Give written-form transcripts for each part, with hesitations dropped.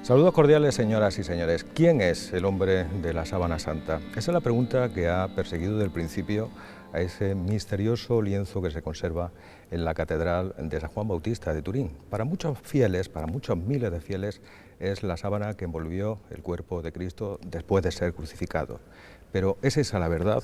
Saludos cordiales, señoras y señores. ¿Quién es el hombre de la sábana santa? Esa es la pregunta que ha perseguido desde el principio a ese misterioso lienzo que se conserva en la Catedral de San Juan Bautista de Turín. Para muchos fieles, para muchos miles de fieles, es la sábana que envolvió el cuerpo de Cristo después de ser crucificado. Pero ¿es esa la verdad?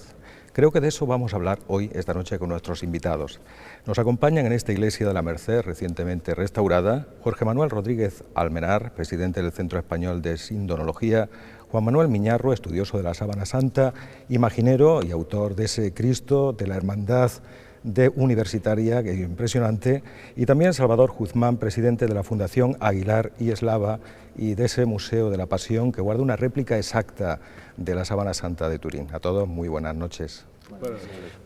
Creo que de eso vamos a hablar hoy, esta noche, con nuestros invitados. Nos acompañan en esta iglesia de la Merced, recientemente restaurada, Jorge Manuel Rodríguez Almenar, presidente del Centro Español de Sindonología, Juan Manuel Miñarro, estudioso de la Sábana Santa, imaginero y autor de ese Cristo de la Hermandad Universitaria, que es impresionante, y también Salvador Guzmán, presidente de la Fundación Aguilar y Eslava y de ese Museo de la Pasión, que guarda una réplica exacta de la Sábana Santa de Turín. A todos, muy buenas noches.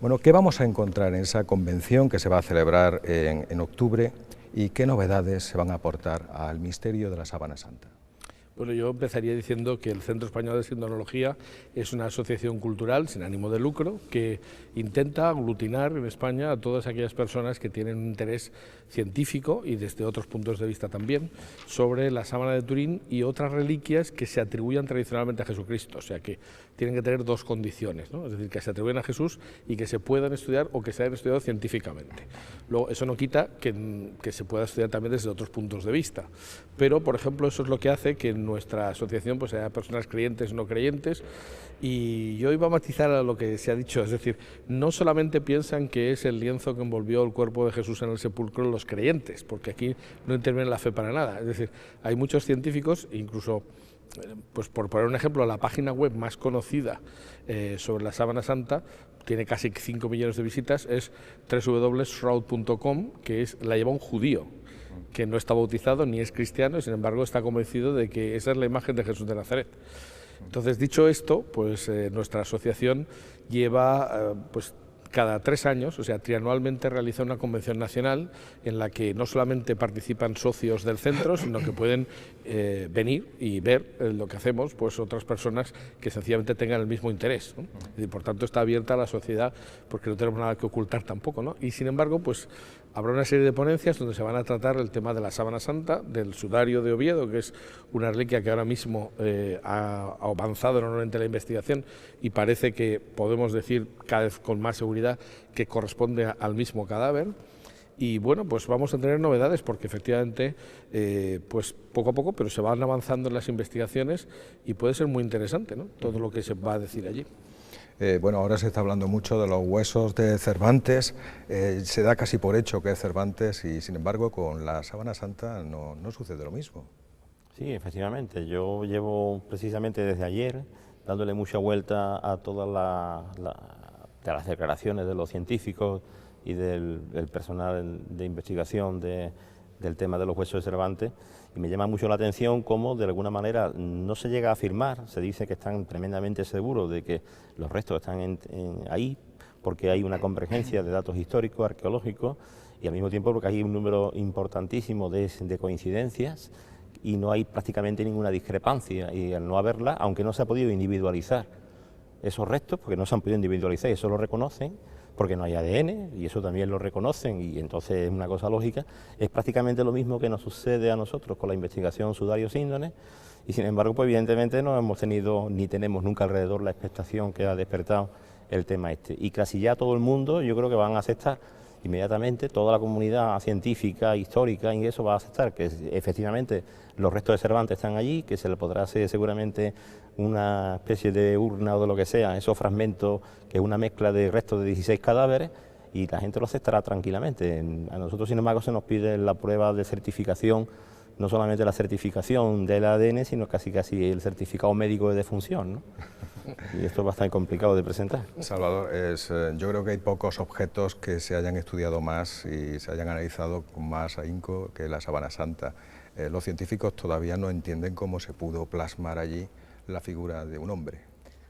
Bueno, ¿qué vamos a encontrar en esa convención que se va a celebrar en octubre y qué novedades se van a aportar al misterio de la Sábana Santa? Bueno, yo empezaría diciendo que el Centro Español de Sindonología es una asociación cultural sin ánimo de lucro que intenta aglutinar en España a todas aquellas personas que tienen un interés científico y desde otros puntos de vista también sobre la sábana de Turín y otras reliquias que se atribuyan tradicionalmente a Jesucristo, o sea que tienen que tener dos condiciones, ¿no? Es decir, que se atribuyen a Jesús y que se puedan estudiar o que se hayan estudiado científicamente. Luego, eso no quita que se pueda estudiar también desde otros puntos de vista, pero, por ejemplo, eso es lo que hace que en nuestra asociación pues haya personas creyentes o no creyentes, y yo iba a matizar a lo que se ha dicho, es decir, no solamente piensan que es el lienzo que envolvió el cuerpo de Jesús en el sepulcro los creyentes, porque aquí no interviene la fe para nada, es decir, hay muchos científicos, incluso pues por poner un ejemplo, la página web más conocida sobre la Sábana Santa, tiene casi 5 millones de visitas, es www.shroud.com, que la lleva un judío que no está bautizado ni es cristiano y sin embargo está convencido de que esa es la imagen de Jesús de Nazaret. Entonces, dicho esto, pues nuestra asociación lleva pues cada 3 años, o sea, trianualmente realiza una convención nacional en la que no solamente participan socios del centro, sino que pueden venir y ver lo que hacemos, pues otras personas que sencillamente tengan el mismo interés, ¿no? Y por tanto está abierta a la sociedad porque no tenemos nada que ocultar tampoco, ¿no? Y sin embargo, pues habrá una serie de ponencias donde se van a tratar el tema de la Sábana Santa, del sudario de Oviedo, que es una reliquia que ahora mismo ha avanzado enormemente la investigación y parece que podemos decir cada vez con más seguridad que corresponde al mismo cadáver. Y bueno, pues vamos a tener novedades porque efectivamente, pues poco a poco, pero se van avanzando en las investigaciones y puede ser muy interesante, ¿no? Todo lo que se va a decir allí. Bueno, ahora se está hablando mucho de los huesos de Cervantes, se da casi por hecho que es Cervantes y sin embargo con la Sábana Santa no sucede lo mismo. Sí, efectivamente, yo llevo precisamente desde ayer dándole mucha vuelta a todas las declaraciones de los científicos y del personal de investigación del tema de los huesos de Cervantes, y me llama mucho la atención cómo de alguna manera no se llega a afirmar, se dice que están tremendamente seguros de que los restos están ahí porque hay una convergencia de datos históricos, arqueológicos, y al mismo tiempo porque hay un número importantísimo de coincidencias y no hay prácticamente ninguna discrepancia, y al no haberla, aunque no se ha podido individualizar esos restos, porque no se han podido individualizar y eso lo reconocen, porque no hay ADN y eso también lo reconocen y entonces es una cosa lógica, es prácticamente lo mismo que nos sucede a nosotros con la investigación sudario-síndone, y sin embargo pues evidentemente no hemos tenido ni tenemos nunca alrededor la expectación que ha despertado el tema este, y casi ya todo el mundo yo creo que van a aceptar inmediatamente, toda la comunidad científica, histórica y eso va a aceptar que efectivamente los restos de Cervantes están allí, que se le podrá hacer seguramente una especie de urna o de lo que sea, esos fragmentos, que es una mezcla de restos de 16 cadáveres, y la gente lo aceptará tranquilamente. A nosotros, sin embargo, se nos pide la prueba de certificación, no solamente la certificación del ADN, sino casi el certificado médico de defunción, ¿no? Y esto es bastante complicado de presentar. Salvador, yo creo que hay pocos objetos que se hayan estudiado más y se hayan analizado con más ahínco que la Sábana Santa. Los científicos todavía no entienden cómo se pudo plasmar allí la figura de un hombre.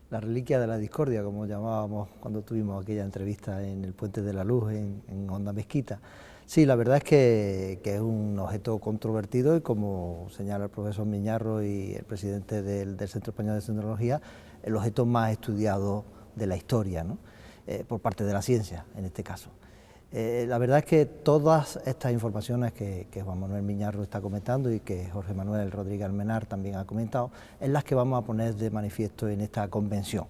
La reliquia de la discordia, como llamábamos cuando tuvimos aquella entrevista en el Puente de la Luz, en Honda Mezquita. Sí, la verdad es que es un objeto controvertido y como señala el profesor Miñarro y el presidente del Centro Español de Sindonología, el objeto más estudiado de la historia, ¿no? Por parte de la ciencia, en este caso. La verdad es que todas estas informaciones que Juan Manuel Miñarro está comentando y que Jorge Manuel Rodríguez Almenar también ha comentado, es las que vamos a poner de manifiesto en esta convención.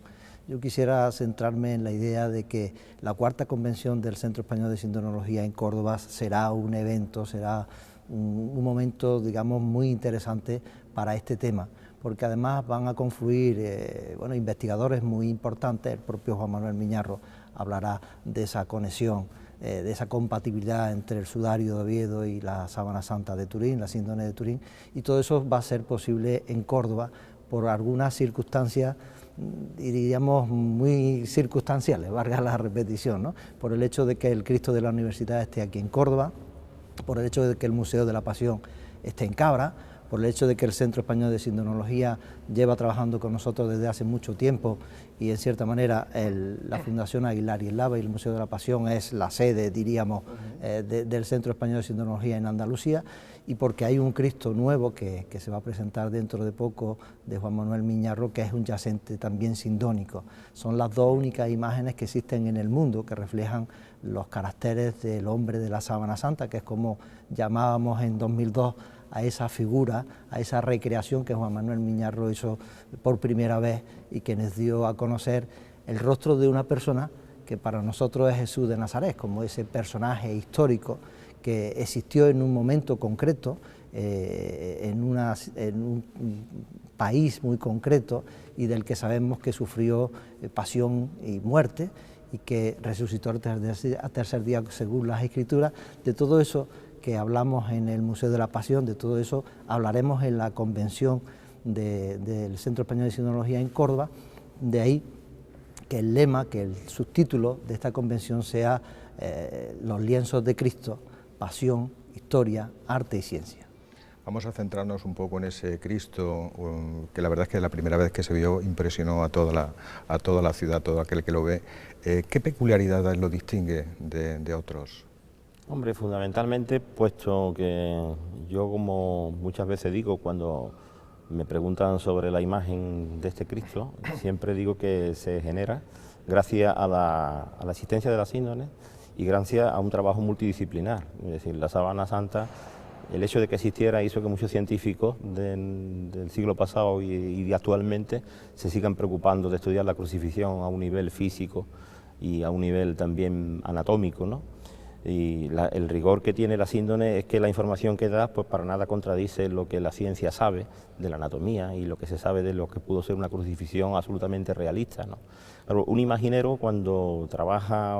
Yo quisiera centrarme en la idea de que la cuarta convención del Centro Español de Sindonología en Córdoba será un evento, será un momento, digamos, muy interesante para este tema, porque además van a confluir investigadores muy importantes. El propio Juan Manuel Miñarro hablará de esa conexión, de esa compatibilidad entre el sudario de Oviedo y la sábana santa de Turín, la síndone de Turín, y todo eso va a ser posible en Córdoba por algunas circunstancias, diríamos, muy circunstanciales, valga la repetición, ¿no? Por el hecho de que el Cristo de la Universidad esté aquí en Córdoba, por el hecho de que el Museo de la Pasión esté en Cabra, por el hecho de que el Centro Español de Sindonología lleva trabajando con nosotros desde hace mucho tiempo y en cierta manera la Fundación Aguilar y Eslava y el Museo de la Pasión es la sede, diríamos, del Centro Español de Sindonología en Andalucía, y porque hay un Cristo nuevo que se va a presentar dentro de poco de Juan Manuel Miñarro, que es un yacente también sindónico. Son las dos únicas imágenes que existen en el mundo que reflejan los caracteres del hombre de la sábana santa, que es como llamábamos en 2002 a esa figura, a esa recreación que Juan Manuel Miñarro hizo por primera vez y que nos dio a conocer el rostro de una persona que para nosotros es Jesús de Nazaret, como ese personaje histórico que existió en un momento concreto, en un país muy concreto y del que sabemos que sufrió pasión y muerte y que resucitó al tercer día según las Escrituras. De todo eso que hablamos en el Museo de la Pasión, de todo eso hablaremos en la convención del Centro Español de Sindonología en Córdoba. De ahí que el lema, que el subtítulo de esta convención sea los lienzos de Cristo, pasión, historia, arte y ciencia. Vamos a centrarnos un poco en ese Cristo, que la verdad es que la primera vez que se vio impresionó a toda la ciudad, todo aquel que lo ve. ¿Qué peculiaridades lo distingue de otros? Hombre, fundamentalmente, puesto que yo, como muchas veces digo cuando me preguntan sobre la imagen de este Cristo, siempre digo que se genera gracias a la existencia de la síndone y gracias a un trabajo multidisciplinar. Es decir, la sábana santa, el hecho de que existiera hizo que muchos científicos del siglo pasado y actualmente se sigan preocupando de estudiar la crucifixión a un nivel físico y a un nivel también anatómico, ¿no? Y el rigor que tiene la síndone es que la información que da pues para nada contradice lo que la ciencia sabe de la anatomía y lo que se sabe de lo que pudo ser una crucifixión absolutamente realista, ¿no? Claro, un imaginero cuando trabaja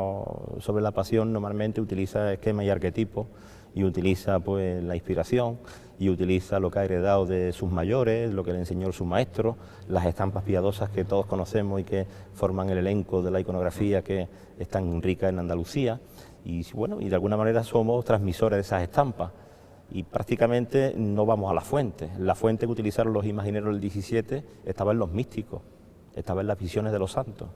sobre la pasión normalmente utiliza esquemas y arquetipos y utiliza pues la inspiración y utiliza lo que ha heredado de sus mayores, lo que le enseñó su maestro, las estampas piadosas que todos conocemos y que forman el elenco de la iconografía que es tan rica en Andalucía. Y bueno, y de alguna manera somos transmisores de esas estampas y prácticamente no vamos a la fuente. La fuente que utilizaron los imagineros del 17 estaba en los místicos, estaba en las visiones de los santos.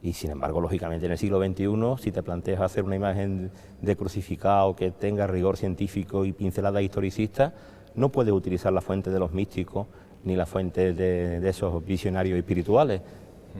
Y sin embargo, lógicamente en el siglo XXI, si te planteas hacer una imagen de crucificado que tenga rigor científico y pincelada historicista, no puedes utilizar la fuente de los místicos ni la fuente de esos visionarios espirituales.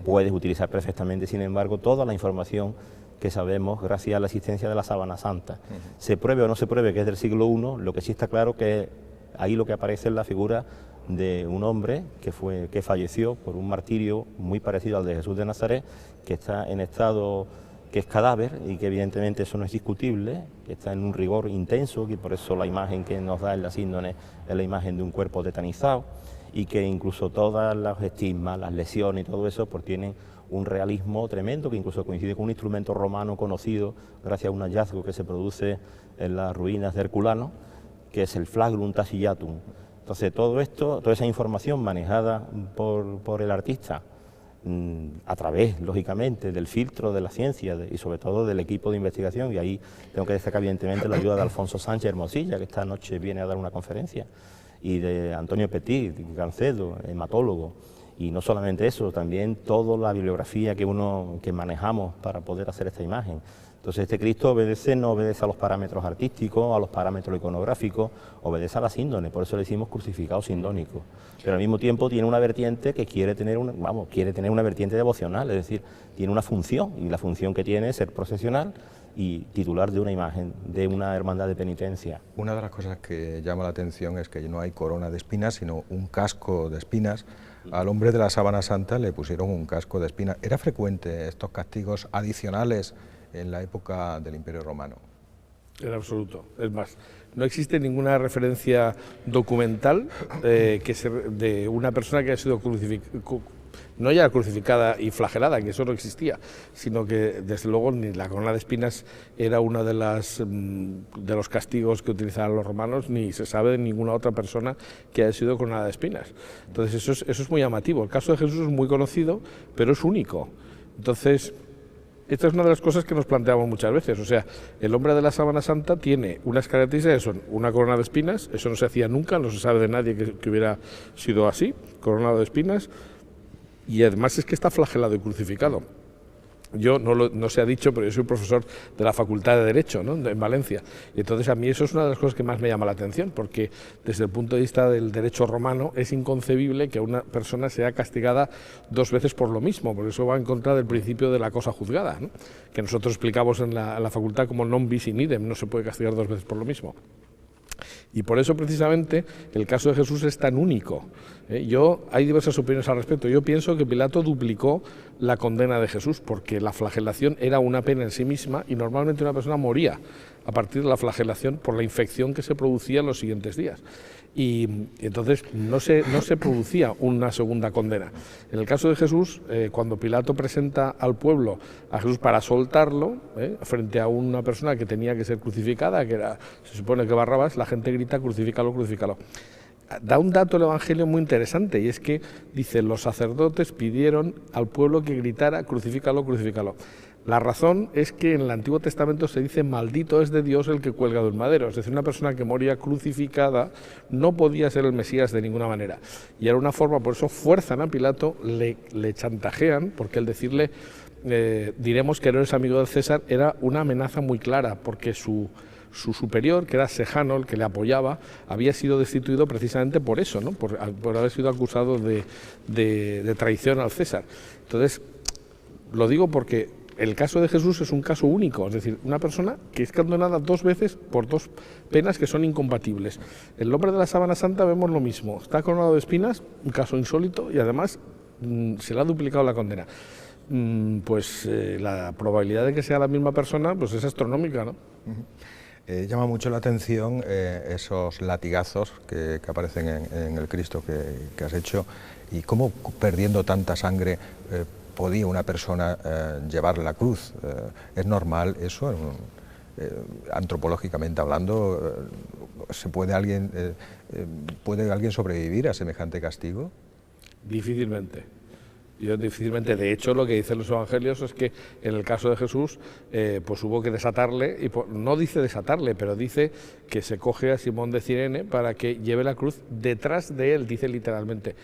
Puedes utilizar perfectamente, sin embargo, toda la información que sabemos gracias a la existencia de la sábana santa. Se pruebe o no se pruebe que es del siglo I, lo que sí está claro que ahí lo que aparece es la figura de un hombre que falleció por un martirio muy parecido al de Jesús de Nazaret, que está en estado que es cadáver y que evidentemente eso no es discutible, que está en un rigor intenso y por eso la imagen que nos da en la síndone es la imagen de un cuerpo tetanizado y que incluso todas las estigmas, las lesiones y todo eso pues tienen un realismo tremendo que incluso coincide con un instrumento romano conocido gracias a un hallazgo que se produce en las ruinas de Herculano, que es el flagrum tacillatum. Entonces todo esto, toda esa información manejada por el artista, a través, lógicamente, del filtro de la ciencia y sobre todo del equipo de investigación, y ahí tengo que destacar evidentemente la ayuda de Alfonso Sánchez Hermosilla, que esta noche viene a dar una conferencia, y de Antonio Petit, Gancedo, hematólogo. Y no solamente eso, también toda la bibliografía que manejamos para poder hacer esta imagen, Entonces este Cristo no obedece a los parámetros artísticos, a los parámetros iconográficos, obedece a la síndone, por eso le decimos crucificado sindónico. Pero al mismo tiempo tiene una vertiente que quiere tener una vertiente devocional, es decir, tiene una función, y la función que tiene es ser procesional y titular de una imagen, de una hermandad de penitencia. Una de las cosas que llama la atención es que no hay corona de espinas, sino un casco de espinas. Al hombre de la sábana santa le pusieron un casco de espinas. ¿Era frecuente estos castigos adicionales en la época del Imperio Romano? En absoluto. Es más, no existe ninguna referencia documental de una persona que haya sido no ya crucificada y flagelada, que eso no existía, sino que desde luego ni la corona de espinas era uno de los castigos que utilizaban los romanos, ni se sabe de ninguna otra persona que haya sido coronada de espinas. Entonces eso es muy llamativo. El caso de Jesús es muy conocido, pero es único. Entonces, esta es una de las cosas que nos planteamos muchas veces. O sea, el hombre de la sábana santa tiene unas características que son una corona de espinas, eso no se hacía nunca, no se sabe de nadie que hubiera sido así, coronado de espinas, y además es que está flagelado y crucificado. Yo no se ha dicho, pero yo soy profesor de la Facultad de Derecho, ¿no?, en Valencia, y entonces a mí eso es una de las cosas que más me llama la atención, porque desde el punto de vista del derecho romano es inconcebible que una persona sea castigada 2 veces por lo mismo, porque eso va en contra del principio de la cosa juzgada, ¿no?, que nosotros explicamos en la facultad como non bis in idem, no se puede castigar 2 veces por lo mismo. Y por eso precisamente el caso de Jesús es tan único. Hay diversas opiniones al respecto. Yo pienso que Pilato duplicó la condena de Jesús, porque la flagelación era una pena en sí misma y normalmente una persona moría a partir de la flagelación por la infección que se producía en los siguientes días. Y entonces no se producía una segunda condena. En el caso de Jesús, cuando Pilato presenta al pueblo a Jesús para soltarlo, frente a una persona que tenía que ser crucificada, se supone que Barrabás, la gente grita: crucifícalo, crucifícalo. Da un dato el Evangelio muy interesante, y es que dice: los sacerdotes pidieron al pueblo que gritara: crucifícalo, crucifícalo. La razón es que en el Antiguo Testamento se dice: maldito es de Dios el que cuelga de un madero. Es decir, una persona que moría crucificada no podía ser el Mesías de ninguna manera. Y era una forma, por eso fuerzan a Pilato, le chantajean, porque el decirle diremos que no eres amigo del César era una amenaza muy clara, porque su superior, que era Sejano, el que le apoyaba, había sido destituido precisamente por eso, ¿no?, por haber sido acusado de traición al César. Entonces, lo digo porque el caso de Jesús es un caso único, es decir, una persona que es condenada 2 veces por 2 penas que son incompatibles. El hombre de la sábana santa vemos lo mismo, está coronado de espinas, un caso insólito, y además se le ha duplicado la condena. La probabilidad de que sea la misma persona pues es astronómica, ¿no? Llama mucho la atención esos latigazos que aparecen en el Cristo que has hecho, y cómo, perdiendo tanta sangre, podía una persona llevar la cruz. ¿Es normal eso? Antropológicamente hablando, ¿puede alguien sobrevivir a semejante castigo? Difícilmente. Difícilmente. De hecho, lo que dicen los evangelios es que en el caso de Jesús pues hubo que desatarle, y no dice desatarle, pero dice que se coge a Simón de Cirene para que lleve la cruz detrás de él, dice literalmente,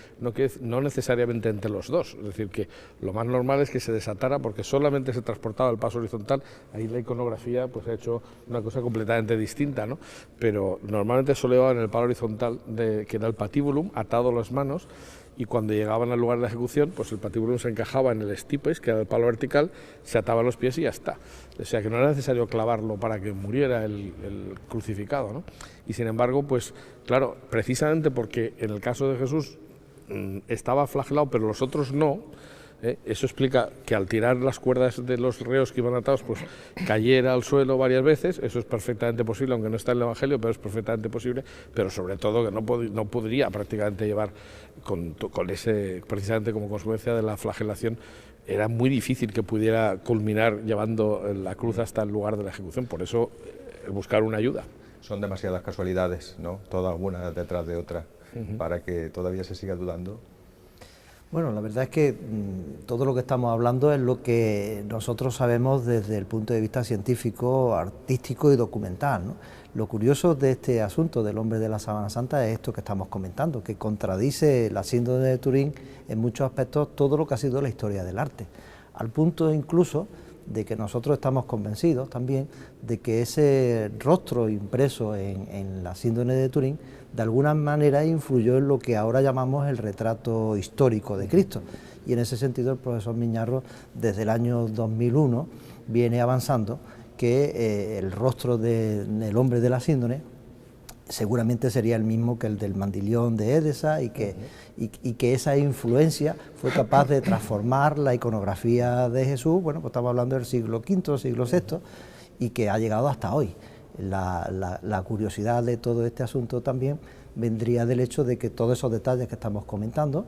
no necesariamente entre los dos. Es decir, que lo más normal es que se desatara, porque solamente se transportaba el paso horizontal. Ahí la iconografía pues ha hecho una cosa completamente distinta, ¿no? Pero normalmente solo llevaban el palo horizontal, que era el patíbulum, atado a las manos, y cuando llegaban al lugar de la ejecución, pues el patíbulum se encajaba en el stipes, que era el palo vertical, se ataba los pies y ya está. O sea que no era necesario clavarlo para que muriera el crucificado, ¿no? Y sin embargo, pues claro, precisamente porque en el caso de Jesús estaba flagelado, pero los otros no, eso explica que al tirar las cuerdas de los reos que iban atados, pues cayera al suelo varias veces. Eso es perfectamente posible, aunque no está en el Evangelio, pero es perfectamente posible, pero sobre todo que no podría prácticamente llevar con ese, precisamente como consecuencia de la flagelación, era muy difícil que pudiera culminar llevando la cruz hasta el lugar de la ejecución. Por eso buscar una ayuda. Son demasiadas casualidades, ¿no?, todas una detrás de otra, para que todavía se siga dudando. Bueno, la verdad es que todo lo que estamos hablando es lo que nosotros sabemos desde el punto de vista científico, artístico y documental, ¿no? Lo curioso de este asunto del hombre de la sábana santa es esto que estamos comentando, que contradice la síndrome de Turín en muchos aspectos todo lo que ha sido la historia del arte, al punto incluso de que nosotros estamos convencidos también de que ese rostro impreso en la síndrome de Turín de alguna manera influyó en lo que ahora llamamos el retrato histórico de Cristo, y en ese sentido el profesor Miñarro desde el año 2001 viene avanzando que el rostro del hombre de la síndrome seguramente sería el mismo que el del Mandilión de Edesa, y que esa influencia fue capaz de transformar la iconografía de Jesús. Bueno, pues estamos hablando del siglo V, siglo VI, y que ha llegado hasta hoy. La curiosidad de todo este asunto también vendría del hecho de que todos esos detalles que estamos comentando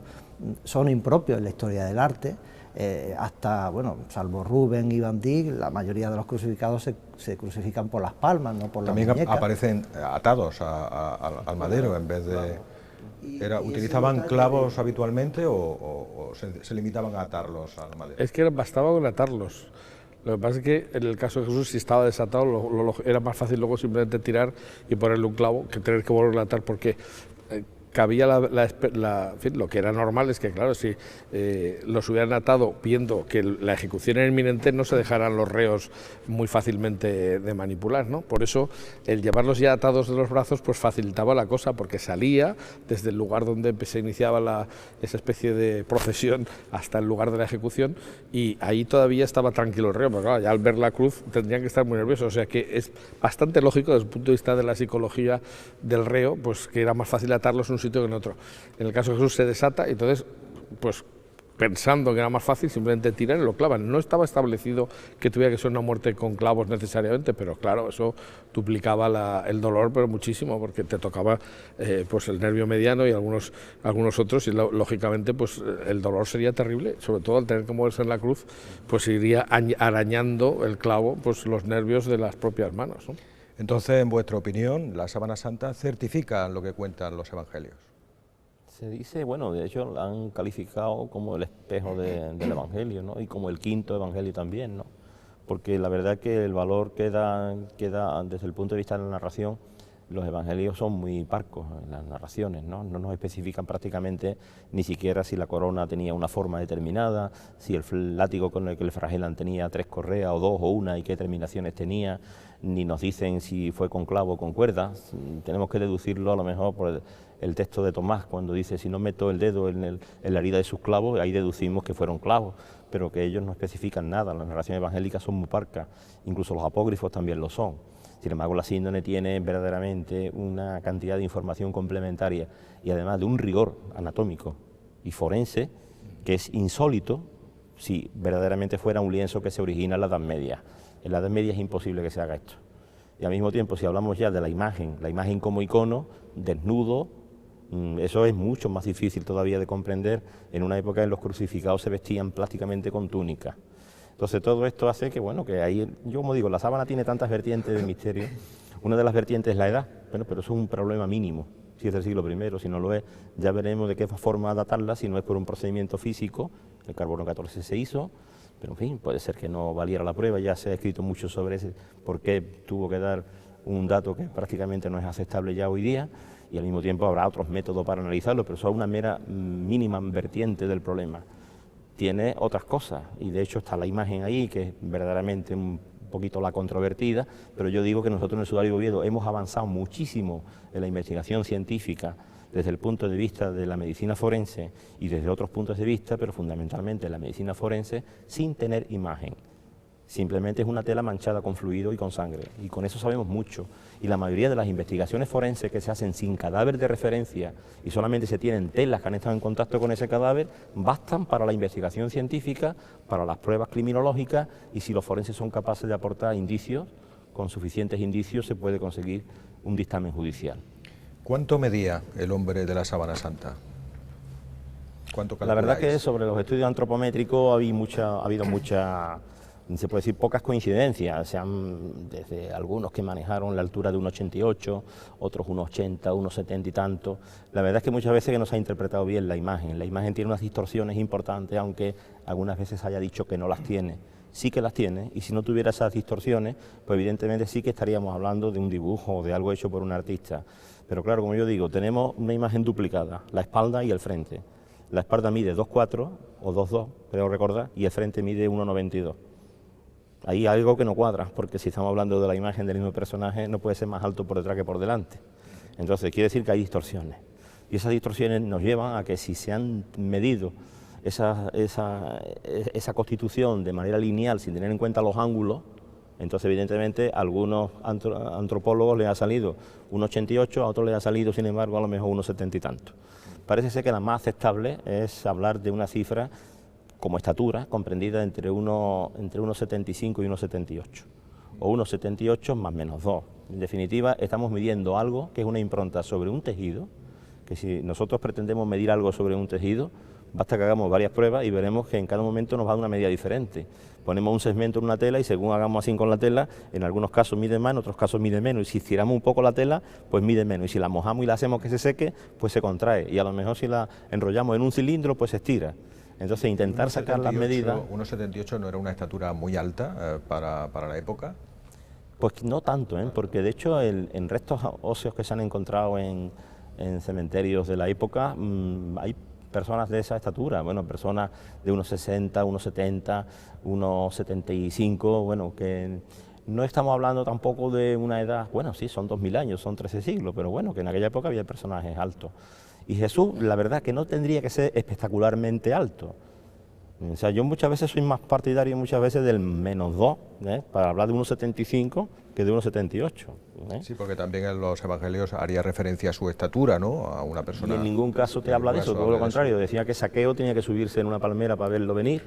son impropios en la historia del arte. Hasta, bueno, salvo Rubens y Van Dyck, la mayoría de los crucificados se crucifican por las palmas, no por las muñecas. También aparecen atados al madero en vez de... ¿Utilizaban clavos habitualmente o se limitaban a atarlos al madero? Es que bastaba con atarlos. Lo que pasa es que en el caso de Jesús, si estaba desatado, era más fácil luego simplemente tirar y ponerle un clavo que tener que volverlo a atar, porque cabía lo que era normal es que, claro, si los hubieran atado viendo que la ejecución era inminente, no se dejaran los reos muy fácilmente de manipular, ¿no? Por eso el llevarlos ya atados de los brazos pues facilitaba la cosa, porque salía desde el lugar donde se iniciaba esa especie de procesión hasta el lugar de la ejecución, y ahí todavía estaba tranquilo el reo, pero claro, ya al ver la cruz tendrían que estar muy nerviosos. O sea que es bastante lógico desde el punto de vista de la psicología del reo, pues que era más fácil atarlos en un sitio que en otro. En el caso de Jesús se desata, y entonces, pues pensando que era más fácil, simplemente tiran y lo clavan. No estaba establecido que tuviera que ser una muerte con clavos necesariamente, pero claro, eso duplicaba el dolor, pero muchísimo, porque te tocaba pues el nervio mediano y algunos otros, y lógicamente pues el dolor sería terrible, sobre todo al tener que moverse en la cruz, pues iría arañando el clavo pues los nervios de las propias manos, ¿no? Entonces, en vuestra opinión, la sábana santa certifica lo que cuentan los evangelios. Se dice, bueno, de hecho la han calificado como el espejo del evangelio, ¿no? Y como el quinto evangelio también, ¿no? Porque la verdad que el valor que da desde el punto de vista de la narración, los evangelios son muy parcos en las narraciones, ¿no? No nos especifican prácticamente ni siquiera si la corona tenía una forma determinada, si el látigo con el que le flagelan tenía 3 correas o 2 o 1 y qué terminaciones tenía, ni nos dicen si fue con clavo o con cuerda. Tenemos que deducirlo a lo mejor por el texto de Tomás, cuando dice si no meto el dedo en la herida de sus clavos, ahí deducimos que fueron clavos, pero que ellos no especifican nada. Las narraciones evangélicas son muy parcas, incluso los apócrifos también lo son. Sin embargo, la síndrome tiene verdaderamente una cantidad de información complementaria y además de un rigor anatómico y forense que es insólito si verdaderamente fuera un lienzo que se origina en la Edad Media. En la Edad Media es imposible que se haga esto. Y al mismo tiempo, si hablamos ya de la imagen como icono, desnudo, eso es mucho más difícil todavía de comprender en una época en la que los crucificados se vestían prácticamente con túnica. Entonces todo esto hace que, bueno, que ahí, yo como digo, la sábana tiene tantas vertientes de misterio. Una de las vertientes es la edad, bueno, pero eso es un problema mínimo. Si es del siglo I, si no lo es, ya veremos de qué forma datarla, si no es por un procedimiento físico. El carbono 14 se hizo, pero en fin, puede ser que no valiera la prueba, ya se ha escrito mucho sobre ese, por qué tuvo que dar un dato que prácticamente no es aceptable ya hoy día, y al mismo tiempo habrá otros métodos para analizarlo, pero eso es una mera mínima vertiente del problema. Tiene otras cosas, y de hecho está la imagen ahí, que es verdaderamente un poquito la controvertida, pero yo digo que nosotros en el Sudario de Oviedo hemos avanzado muchísimo en la investigación científica desde el punto de vista de la medicina forense y desde otros puntos de vista, pero fundamentalmente la medicina forense, sin tener imagen. Simplemente es una tela manchada con fluido y con sangre, y con eso sabemos mucho. Y la mayoría de las investigaciones forenses que se hacen sin cadáver de referencia y solamente se tienen telas que han estado en contacto con ese cadáver, bastan para la investigación científica, para las pruebas criminológicas, y si los forenses son capaces de aportar indicios, con suficientes indicios se puede conseguir un dictamen judicial. ¿Cuánto medía el hombre de la sábana santa? ¿Cuánto calculáis? La verdad que sobre los estudios antropométricos ha habido mucha, se puede decir, pocas coincidencias. Se han, desde algunos que manejaron la altura de 1,88, otros 1,80, 1,70 y tanto. La verdad es que muchas veces que no se ha interpretado bien la imagen. La imagen tiene unas distorsiones importantes, aunque algunas veces haya dicho que no las tiene. Sí que las tiene, y si no tuviera esas distorsiones, pues evidentemente sí que estaríamos hablando de un dibujo o de algo hecho por un artista. Pero claro, como yo digo, tenemos una imagen duplicada, la espalda y el frente. La espalda mide 2,4 o 2,2, creo recordar, y el frente mide 1,92. Hay algo que no cuadra, porque si estamos hablando de la imagen del mismo personaje, no puede ser más alto por detrás que por delante. Entonces quiere decir que hay distorsiones. Y esas distorsiones nos llevan a que si se han medido esa constitución de manera lineal, sin tener en cuenta los ángulos, entonces evidentemente a algunos antropólogos les ha salido 1,88, a otros les ha salido, sin embargo, a lo mejor 1,70 y tanto. Parece ser que la más aceptable es hablar de una cifra como estatura, comprendida entre 1,75 y 1,78, o 1,78 más menos 2. En definitiva, estamos midiendo algo que es una impronta sobre un tejido, que si nosotros pretendemos medir algo sobre un tejido, basta que hagamos varias pruebas y veremos que en cada momento nos va a dar una medida diferente. Ponemos un segmento en una tela y según hagamos así con la tela, en algunos casos mide más, en otros casos mide menos, y si estiramos un poco la tela, pues mide menos, y si la mojamos y la hacemos que se seque, pues se contrae, y a lo mejor si la enrollamos en un cilindro, pues se estira. Entonces intentar sacar las medidas... 1,78 no era una estatura muy alta para la época. Pues no tanto, porque de hecho en restos óseos que se han encontrado en cementerios de la época hay personas de esa estatura, bueno, personas de 1,60, 1,70, 1,75, bueno, que no estamos hablando tampoco de una edad, bueno, sí, son 2000 años, son 13 siglos, pero bueno, que en aquella época había personajes altos. Y Jesús, la verdad que no tendría que ser espectacularmente alto. O sea, yo muchas veces soy más partidario muchas veces del -2, para hablar de 1,75 que de 1,78. Sí, porque también en los evangelios haría referencia a su estatura, ¿no? A una persona... Y en ningún caso te habla de eso, todo lo contrario, decía que Zaqueo tenía que subirse en una palmera para verlo venir,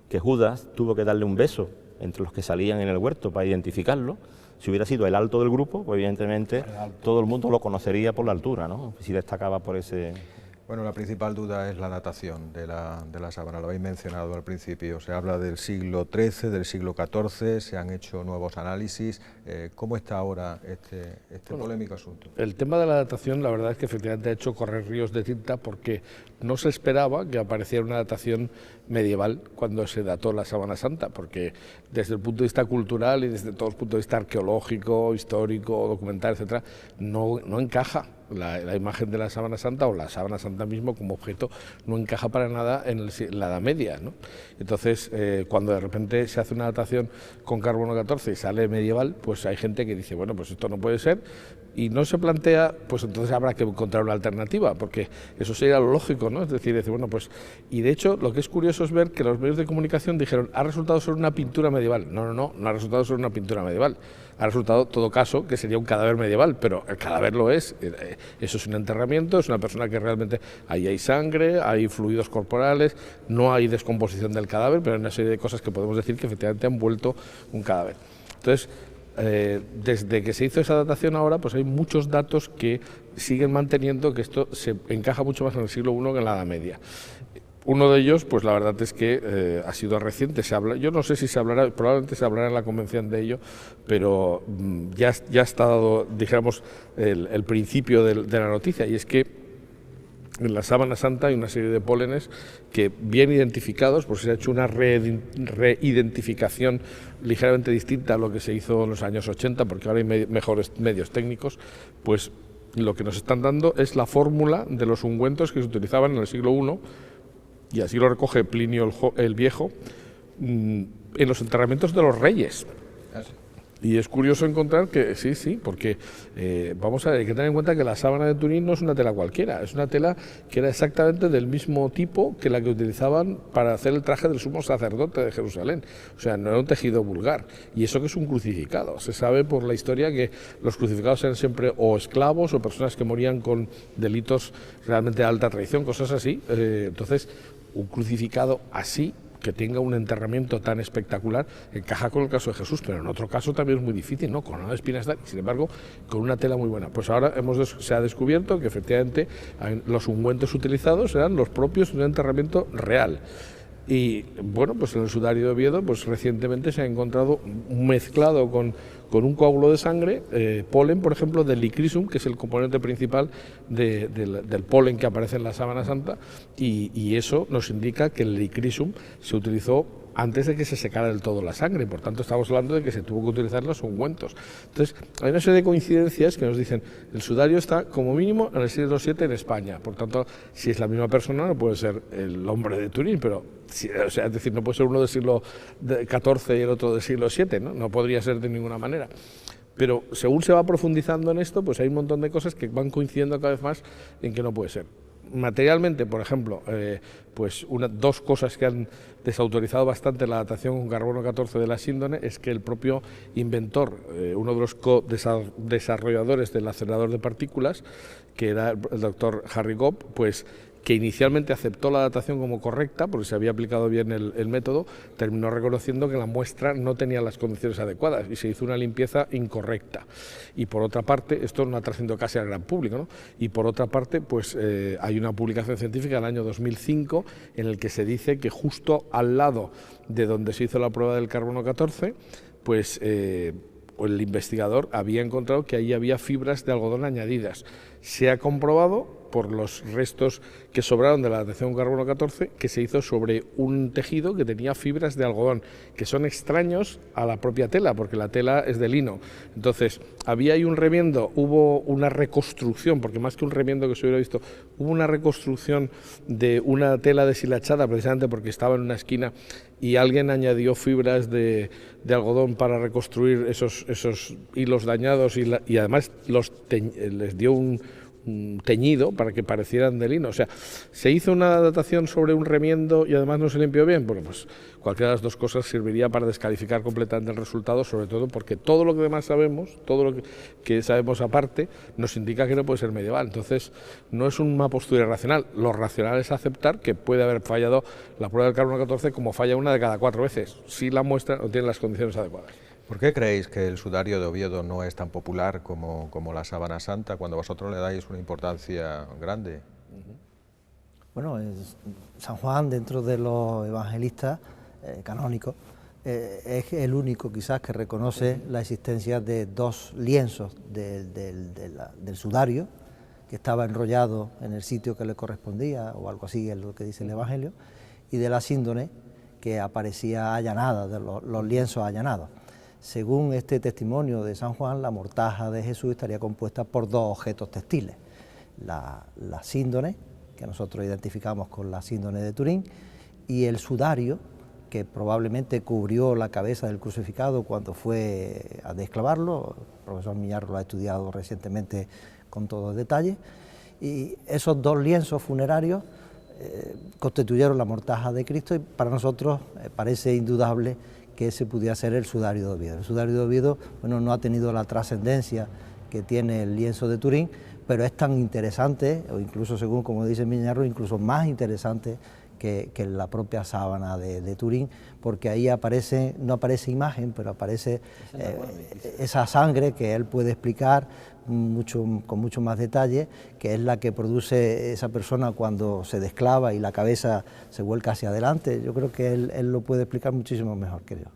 que Judas tuvo que darle un beso entre los que salían en el huerto para identificarlo. Si hubiera sido el alto del grupo, pues evidentemente todo el mundo lo conocería por la altura, ¿no? Si destacaba por ese... Bueno, la principal duda es la datación de la sábana, lo habéis mencionado al principio, se habla del siglo XIII, del siglo XIV, se han hecho nuevos análisis. ¿Cómo está ahora este polémico asunto? El tema de la datación, la verdad es que efectivamente ha hecho correr ríos de tinta porque no se esperaba que apareciera una datación medieval cuando se dató la Sábana Santa, porque desde el punto de vista cultural y desde todos los puntos de vista arqueológico, histórico, documental, etcétera, no encaja. La imagen de la Sábana Santa o la Sábana Santa mismo como objeto no encaja para nada en la Edad Media, ¿no? Entonces, cuando de repente se hace una datación con carbono 14 y sale medieval, pues hay gente que dice, bueno, pues esto no puede ser, y no se plantea, pues entonces habrá que encontrar una alternativa, porque eso sería lo lógico, ¿no? Es decir, bueno, pues, y de hecho lo que es curioso es ver que los medios de comunicación dijeron, ha resultado ser una pintura medieval. No ha resultado ser una pintura medieval. Ha resultado, en todo caso, que sería un cadáver medieval, pero el cadáver lo es. Eso es un enterramiento, es una persona que realmente ahí hay sangre, hay fluidos corporales, no hay descomposición del cadáver, pero hay una serie de cosas que podemos decir que efectivamente han vuelto un cadáver. Entonces, desde que se hizo esa datación ahora, pues hay muchos datos que siguen manteniendo que esto se encaja mucho más en el siglo I que en la Edad Media. Uno de ellos, pues la verdad es que ha sido reciente, yo no sé si se hablará, probablemente se hablará en la convención de ello, pero ya está dado, dijéramos, el principio de la noticia, y es que en la Sábana Santa hay una serie de pólenes que, bien identificados, pues se ha hecho una reidentificación ligeramente distinta a lo que se hizo en los años 80, porque ahora hay mejores medios técnicos, pues lo que nos están dando es la fórmula de los ungüentos que se utilizaban en el siglo I, y así lo recoge Plinio el Viejo, en los enterramientos de los reyes. Y es curioso encontrar que sí, porque vamos a ver, hay que tener en cuenta que la sábana de Turín no es una tela cualquiera, es una tela que era exactamente del mismo tipo que la que utilizaban para hacer el traje del sumo sacerdote de Jerusalén. O sea, no era un tejido vulgar. Y eso que es un crucificado. Se sabe por la historia que los crucificados eran siempre o esclavos o personas que morían con delitos realmente de alta traición, cosas así. Entonces, un crucificado así, que tenga un enterramiento tan espectacular, encaja con el caso de Jesús, pero en otro caso también es muy difícil, ¿no? Con una espina, sin embargo, con una tela muy buena. Pues ahora se ha descubierto que efectivamente los ungüentos utilizados eran los propios de un enterramiento real. Y bueno, pues en el sudario de Oviedo, pues recientemente se ha encontrado mezclado con un coágulo de sangre, polen, por ejemplo, del licrisum, que es el componente principal del polen que aparece en la Sábana Santa, y eso nos indica que el licrisum se utilizó antes de que se secara del todo la sangre, por tanto estamos hablando de que se tuvo que utilizar los ungüentos. Entonces, hay una serie de coincidencias que nos dicen, el sudario está como mínimo en el siglo VII en España, por tanto, si es la misma persona no puede ser el hombre de Turín, pero, o sea, es decir, no puede ser uno del siglo XIV y el otro del siglo VII, ¿no? No podría ser de ninguna manera. Pero según se va profundizando en esto, pues hay un montón de cosas que van coincidiendo cada vez más en que no puede ser. Materialmente, por ejemplo, pues dos cosas que han desautorizado bastante la datación con carbono 14 de la síndone es que el propio inventor, uno de los co-desarrolladores del acelerador de partículas, que era el doctor Harry Gobb, pues que inicialmente aceptó la datación como correcta, porque se había aplicado bien el método, terminó reconociendo que la muestra no tenía las condiciones adecuadas y se hizo una limpieza incorrecta. Y por otra parte, esto no ha trascendido casi al gran público, ¿no? Y por otra parte, pues hay una publicación científica del año 2005 en el que se dice que justo al lado de donde se hizo la prueba del carbono 14, pues el investigador había encontrado que ahí había fibras de algodón añadidas. Se ha comprobado por los restos que sobraron de la datación carbono 14 que se hizo sobre un tejido que tenía fibras de algodón, que son extraños a la propia tela, porque la tela es de lino. Entonces, había ahí un remiendo, hubo una reconstrucción, porque más que un remiendo que se hubiera visto, hubo una reconstrucción de una tela deshilachada, precisamente porque estaba en una esquina y alguien añadió fibras de algodón para reconstruir esos hilos dañados y además les dio un teñido para que parecieran de lino. O sea, se hizo una datación sobre un remiendo y además no se limpió bien. Bueno, pues cualquiera de las dos cosas serviría para descalificar completamente el resultado, sobre todo porque todo lo que demás sabemos, todo lo que sabemos aparte, nos indica que no puede ser medieval. Entonces, no es una postura irracional. Lo racional es aceptar que puede haber fallado la prueba del carbono 14 como falla una de cada 4 veces, si la muestra no tiene las condiciones adecuadas. ¿Por qué creéis que el sudario de Oviedo no es tan popular como la sábana santa, cuando vosotros le dais una importancia grande? Bueno, San Juan, dentro de los evangelistas canónicos, es el único quizás que reconoce la existencia de dos lienzos del sudario, que estaba enrollado en el sitio que le correspondía, o algo así es lo que dice el Evangelio, y de la síndone, que aparecía allanada, de los lienzos allanados. Según este testimonio de San Juan, la mortaja de Jesús estaría compuesta por dos objetos textiles, la síndone, que nosotros identificamos con la síndone de Turín, y el sudario, que probablemente cubrió la cabeza del crucificado cuando fue a desclavarlo. El profesor Miñarro lo ha estudiado recientemente con todo detalle, y esos dos lienzos funerarios constituyeron la mortaja de Cristo, y para nosotros parece indudable que ese pudiera ser el sudario de Oviedo. El sudario de Oviedo, bueno, no ha tenido la trascendencia que tiene el lienzo de Turín, pero es tan interesante, o incluso según como dice Miñarro, incluso más interesante que la propia sábana de Turín, porque ahí aparece, no aparece imagen, pero aparece esa sangre que él puede explicar con mucho más detalle, que es la que produce esa persona cuando se desclava y la cabeza se vuelca hacia adelante. Yo creo que él lo puede explicar muchísimo mejor que yo.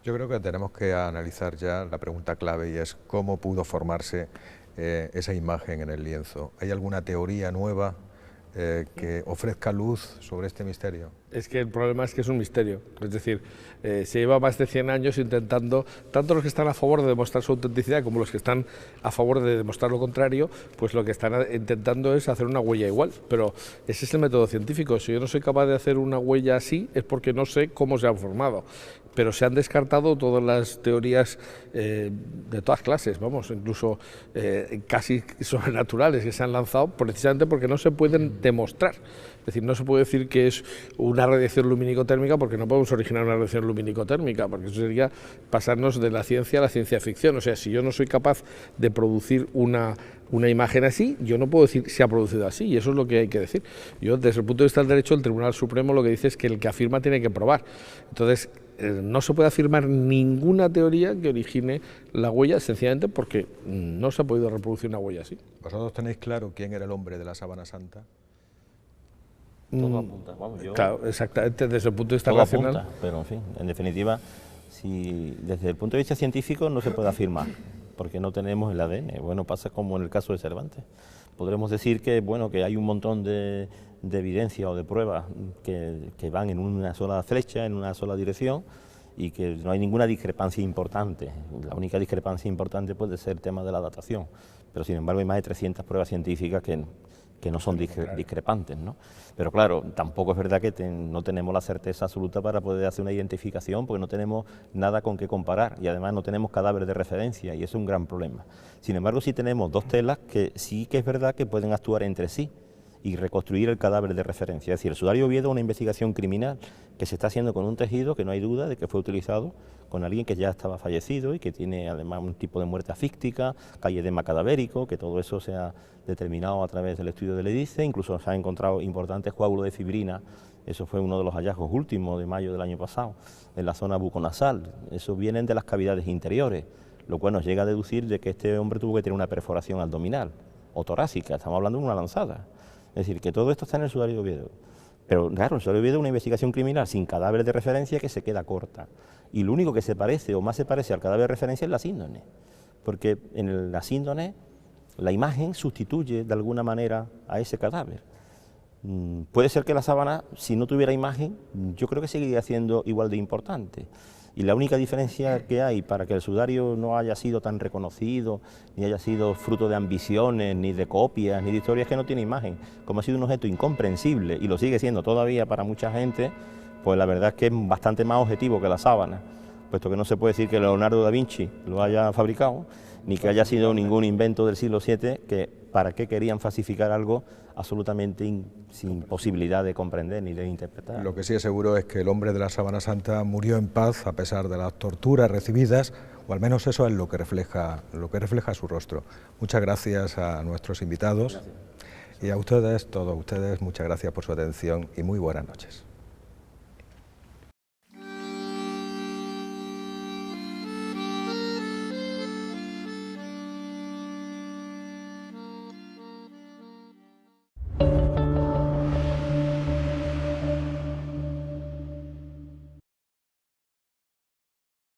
Yo creo que tenemos que analizar ya la pregunta clave, y es cómo pudo formarse esa imagen en el lienzo. ¿Hay alguna teoría nueva que ofrezca luz sobre este misterio? Es que el problema es que es un misterio, es decir, se lleva más de 100 años intentando, tanto los que están a favor de demostrar su autenticidad como los que están a favor de demostrar lo contrario, pues lo que están intentando es hacer una huella igual, pero ese es el método científico. Si yo no soy capaz de hacer una huella así es porque no sé cómo se han formado, pero se han descartado todas las teorías de todas clases, vamos, incluso casi sobrenaturales que se han lanzado precisamente porque no se pueden demostrar. Es decir, no se puede decir que es una radiación lumínico-térmica porque no podemos originar una radiación lumínico-térmica, porque eso sería pasarnos de la ciencia a la ciencia ficción. O sea, si yo no soy capaz de producir una imagen así, yo no puedo decir que se ha producido así, y eso es lo que hay que decir. Yo, desde el punto de vista del derecho, el Tribunal Supremo lo que dice es que el que afirma tiene que probar. Entonces, no se puede afirmar ninguna teoría que origine la huella, sencillamente porque no se ha podido reproducir una huella así. ¿Vosotros tenéis claro quién era el hombre de la sábana santa? Todo apunta, vamos, yo... Claro, exactamente, desde el punto de vista todo racional. Apunta, pero en fin, en definitiva, si desde el punto de vista científico no se puede afirmar, porque no tenemos el ADN. Bueno, pasa como en el caso de Cervantes. Podremos decir que, bueno, que hay un montón de de evidencia o de pruebas que van en una sola flecha, en una sola dirección, y que no hay ninguna discrepancia importante. La única discrepancia importante puede ser el tema de la datación, pero sin embargo hay más de 300 pruebas científicas que no son discrepantes, ¿no? Pero claro, tampoco es verdad que no tenemos la certeza absoluta para poder hacer una identificación, porque no tenemos nada con qué comparar y además no tenemos cadáveres de referencia, y eso es un gran problema. Sin embargo, sí tenemos dos telas que sí que es verdad que pueden actuar entre sí y reconstruir el cadáver de referencia. Es decir, el sudario Oviedo es una investigación criminal que se está haciendo con un tejido que no hay duda de que fue utilizado con alguien que ya estaba fallecido y que tiene además un tipo de muerte asfíctica, calle edema cadavérico, que todo eso se ha determinado a través del estudio del EDICE, incluso se han encontrado importantes coágulos de fibrina. Eso fue uno de los hallazgos últimos de mayo del año pasado, en la zona buconasal. Eso vienen de las cavidades interiores, lo cual nos llega a deducir de que este hombre tuvo que tener una perforación abdominal o torácica, estamos hablando de una lanzada. Es decir, que todo esto está en el sudario Oviedo. Pero claro, el sudario Oviedo es una investigación criminal sin cadáveres de referencia que se queda corta. Y lo único que se parece o más se parece al cadáver de referencia es la síndrome. Porque en la síndrome la imagen sustituye de alguna manera a ese cadáver. Puede ser que la sábana, si no tuviera imagen, yo creo que seguiría siendo igual de importante. Y la única diferencia que hay para que el sudario no haya sido tan reconocido, ni haya sido fruto de ambiciones, ni de copias, ni de historias, es que no tiene imagen. Como ha sido un objeto incomprensible, y lo sigue siendo todavía para mucha gente, pues la verdad es que es bastante más objetivo que la sábana, puesto que no se puede decir que Leonardo da Vinci lo haya fabricado, ni que haya sido ningún invento del siglo VII, que para qué querían falsificar algo absolutamente sin posibilidad de comprender ni de interpretar. Lo que sí es seguro es que el hombre de la Sábana Santa murió en paz a pesar de las torturas recibidas, o al menos eso es lo que refleja su rostro. Muchas gracias a nuestros invitados. Gracias. Y a ustedes, todos ustedes, muchas gracias por su atención y muy buenas noches.